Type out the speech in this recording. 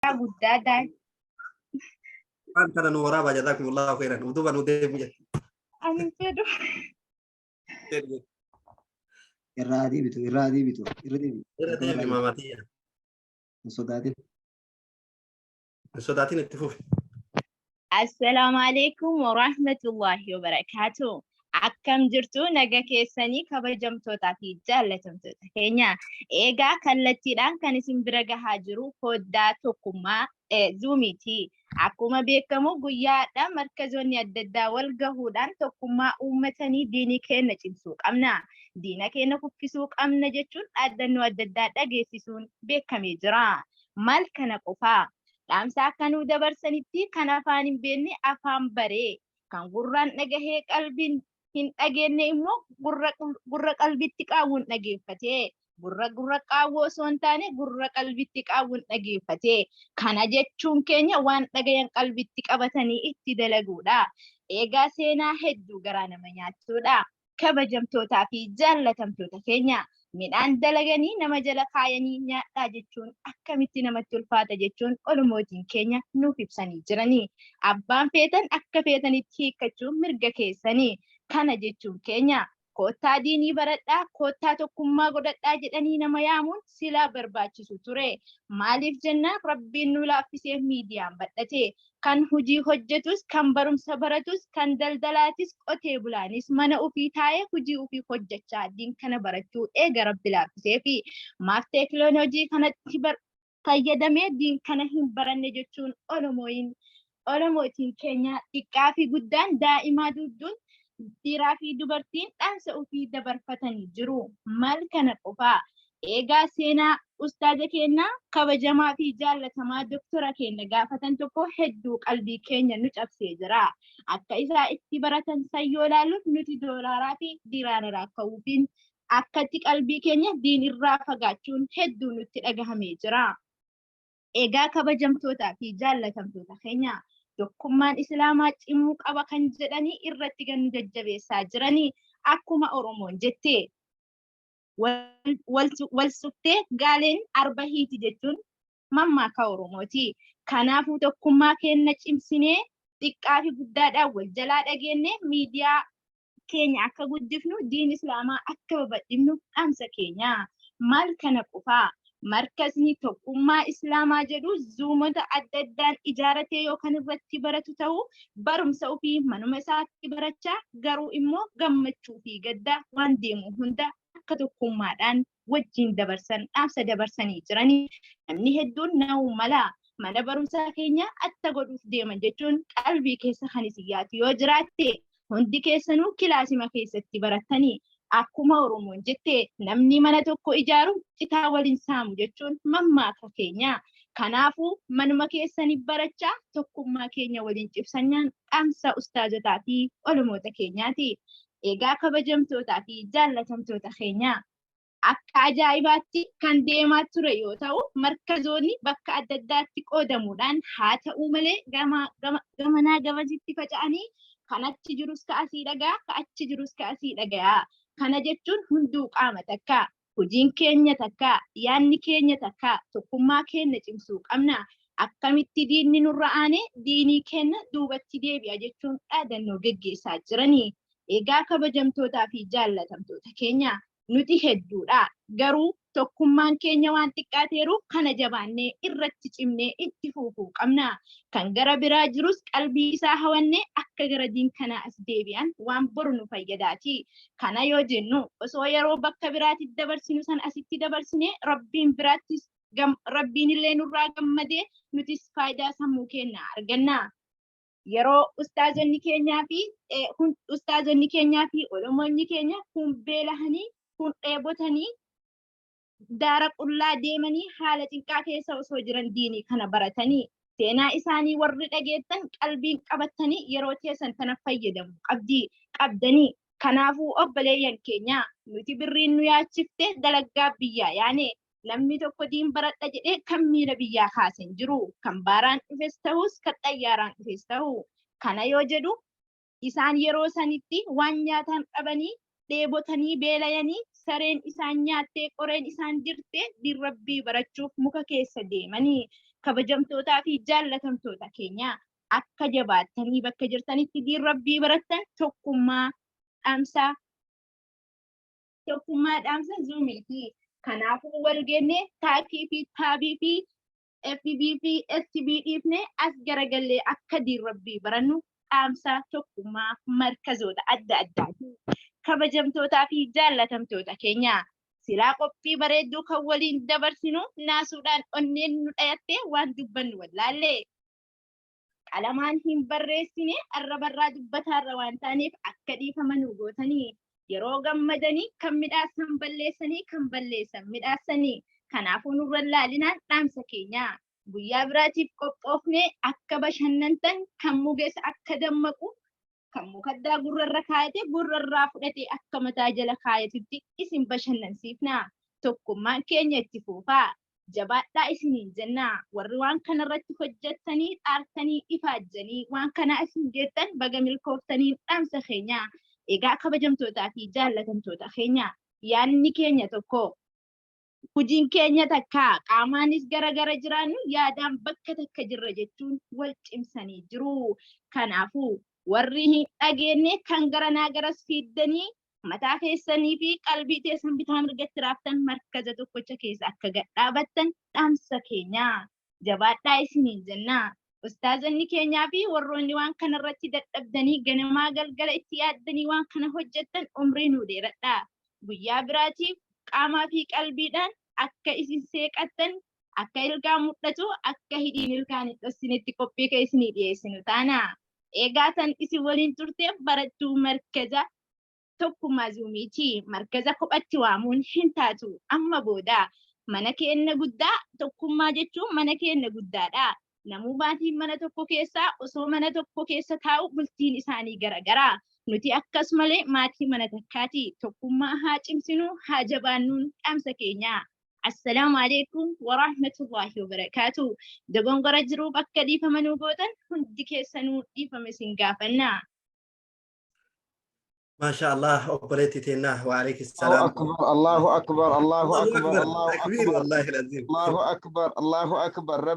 guddaadhaan Kan kana nu waraabaa jazakumullahu khairan. Utuba nu deemu jedhe. ani fedhu Irraa deebitu, irraa deebitu, irra deebitu. Irra deemi maamaatii. Hin sodaatin. Hin sodaatin itti fufi. Assalaamu alaikum wa rahmatullahi wa barakaatuh. Akkam jirtu naga keessanii kabajamtootaa fi jaallatamtoota keenya. Egaa kallattiidhaan kan isin bira gahaa jiru foddaa tokkummaa Zuumiiti. Akkuma beekamu guyyaadhaan markazoonni adda addaa wal gahuudhaan tokkummaa uummatanii diinii keenya cimsuu qabna. Diina keenya kuffisuu qabna jechuun dhaadannoo adda addaa dhageessisuun beekamee jira. Maal kana qofaa? Dhaamsa akka nuu dabarsanitti kan afaan hin beekne afaan baree, kan gurraan dhagahee qalbiin hin dhageenye immoo gurra qalbitti qaawwuun dhageeffate. Gurra qaawwoo osoo hin taane gurra qalbitti qaawwuun dhageeffate. Kana jechuun keenya waan dhagayan qalbitti qabatanii itti dalaguudha. Egaa seenaa hedduu garaa nama nyaattuudha. Kabajamtootaa fi jaallatamtoota keenya. Midhaan dalaganii nama jala kaayanii nyaadhaa jechuun akkamitti namatti ulfaata jechuun olomootiin keenya nuuf ibsanii jiranii. Abbaan feetan akka feetanitti hiikkachuun mirga keessanii. Kana jechuun keenya koottaa diinii baradhaa, koottaa tokkummaa godhadhaa jedhanii nama yaamuun silaa barbaachisu ture. Maaliif jennaan rabbiin nu laaffisee miidiyaan badhate. Kan hojii hojjetus, kan barumsa baratus, kan daldalaatis, qotee bulaanis mana ofii taa'ee hojii ofii hojjechaa diin kana barachuu eega rabbi laaffisee fi maaf teekinooloojii kanatti fayyadamee diin kana hin baranne jechuun olomootiin keenya xiqqaa fi guddaan daa'imaa dudduun dhiiraa fi dubartiin dhaamsa ofii dabarfatanii jiru. Maal kana qofaa? Egaa seenaa ustaaza keenya kabajamaa fi jaallatamaa doktora keenya gaafatan tokko hedduu qalbii keenya nu cabsee jira. Akka isaa itti baratan sayyoo ilaaluuf nuti doolaaraa fi diraan irraa ka'uufiin akkatti qalbii keenya diin irraa fagaachuun hedduu nutti dhagahamee jira. Egaa kabajamtootaa fi jaallatamtoota keenya tokkummaan islaamaa cimuu qaba kan jedhanii irratti kan jajjabeessaa jiranii akkuma Oromoon jettee wal suftee gaaleen arba hiiti jechuun mammaaka Oromooti. Kanaafuu tokkummaa keenya cimsinee xiqqaa fi guddaadhaan wal jalaa dhageenye miidiyaa keenya akka guddifnu diin islaamaa akka babal'ifnu dhaamsa keenya. Maal kana qofaa? Markazni tokkummaa islaamaa jedhu zuumota adda addaan ijaaratee yookaan irratti baratu ta'uu barumsa ofii manuma isaatti barachaa garuu immoo gammachuu fi gaddaa waan deemu hunda akka tokkummaadhaan wajjin dabarsan dhaamsa dabarsanii jiranii. Namni hedduun na'uu mala mana barumsaa keenya atta godhuuf deeman jechuun qalbii keessa kan isin yaatu yoo jiraatte hundi keessanuu kilaasima keessatti baratanii. Akkuma Oromoon jettee namni mana tokko ijaaru citaa waliin saamu jechuun mammaaka keenya. Kanaafuu manuma keessanii barachaa tokkummaa keenya waliin cimsannaan dhaamsa ustaazotaa fi olomoota keenyaati. Egaa kabajamtootaa fi jaallatamtoota keenya akka ajaa'ibaatti kan deemaa ture yoo ta'u markazoonni bakka adda addaatti qoodamuudhaan haa ta'uu malee gamanaa gamasitti faca'anii kan achi jirus ka'asii dhagaa, kan achi jirus ka'asii dhagaa. Kana jechuun hunduu qaama takka, hojiin keenya takka, yaanni keenya takka, tokkummaa keenya cimsuu qabna. Akkamitti diinni nurra aane diinii keenya duubatti deebi'a jechuun dhaadannoo geggeessaa jiranii. Egaa kabajamtootaa fi jaallatamtoota keenya nuti hedduudha. Garuu tokkummaan keenya waan xiqqaateeruuf kana jabaannee irratti cimnee itti fufuu qabna. Kan gara biraa jirus qalbii isaa hawannee akka gara diin kanaa as deebi'an waan boru nu fayyadaati. Kana yoo jennu osoo yeroo bakka biraatti dabarsinu san asitti dabarsinee rabbiin illee nurraa gammadee nutis faayidaa sammuu keenya arganna. Yeroo ustaazonni keenyaa fi olomoonni keenya kun beelahanii kun dheebotanii daara qullaa deemanii haala cinqaa keessa osoo jiran diinii kana baratanii seenaa isaanii warri dhageettan qalbiin qabatanii yeroo teessan tana fayyadamu qabdanii. Kanaafuu obboleeyyan keenya nuti birriin nu yaachifte dalaggaa biyyaa yaane namni tokko diin baradha jedhee kan miila biyyaa kaasen jiru kan baaraan dhufes ta'us kan xayyaaraan dhufes ta'u. Kana yoo jedhu isaan yeroo sanitti waan nyaataan dhabanii dheebotanii beelayanii sareen isaan nyaattee qoreen isaan jirte diin rabbii barachuuf muka keessa deemanii. kabajamtootaa fi jaallatamtoota keenya akka jabaattanii bakka jirtanitti diin rabbii barattan tokkummaa dhaamsa zuumiiti. Kanaafuu wal geennee taakii fi taabii fi FB fi STB dhiifnee as garagallee akka diin rabbii barannu dhaamsa tokkummaa markazoota adda addaati. Kabajamtootaa fi jaallatamtoota keenya silaa qophii bareedduu kan waliin dabarsinu naasuudhaan onneen nu dhayattee waan dubbannu wallaallee qalamaan hin barreessine arrabarraa dubbataarra waan taaneef akka dhiifamanuu gootanii yeroo gammadanii kan midhaasan balleessanii kan balleessan midhaasanii. Kanaafuu nurra laalinaan dhaamsa keenya guyyaa biraatiif qophoofne akka bashannantan kan mugeessa akka dammaqu kan mukaddaa gurrarra kaayate gurrarraa fudhate akka mataa jala kaayatutti isin bashannansiifna. Tokkummaan keenya itti fufaa jabaadhaa isiniin jenna. Warri waan kanarratti hojjettanii dhaartanii ifaajjanii waan kana isin geettan baga milkooftanii dhaamsa keenya. Egaa kabajamtootaa fi jaallatamtoota keenya yaadni keenya tokko. Hojiin keenya takka qaamaanis gara jiraannu yaadaan bakka takka jirra jechuun wal cimsanii jiru. Kanaafuu warri hin dhageenye kan garanaa garas fiiddanii mataa keessanii fi qalbii teessan bitaa mirgatti raaftan markaza tokkocha keessa akka gadhaabattan dhaamsa keenya. Jabaadhaa isiniin jenna. Ustaazonni keenyaa fi warroonni waan kanarratti dadhabdanii ganamaa galgala itti yaaddanii waan kana hojjettan umrii nuu dheeradha. Guyyaa biraatiif qaamaa fi qalbiidhaan akka isin seeqattan akka ilkaan mul'atu akka hidhiin ilkaan hin dhossinetti qophii kee isinii dhiyeessinu taana. Egaa tan isin waliin turteef barattuu markaza tokkummaa zuumiiti. Markaza kophatti waamuun hin taatu amma booda mana keenya guddaa tokkummaa jechuun mana keenya guddaadha. Namuu maatiin mana tokko keessaa osoo mana tokko keessa taa'u bultiin isaanii garagaraa. Nuti akkasumalee maatii mana takkaati. Tokkummaa haa cimsinu haa jabaannuun dhaamsa keenya. Assalaamu alaikum wa rahmatullahi wa barakaatu. Dogongora jiruuf akka dhiifamanuu gootan hundi keessanuu dhiifame isin gaafanna. ما شاء الله أبريتي تينا وعليك السلام. الله أكبر الله أكبر الله أكبر الله تكبير أكبر والله العظيم. الله أكبر الله أكبر رب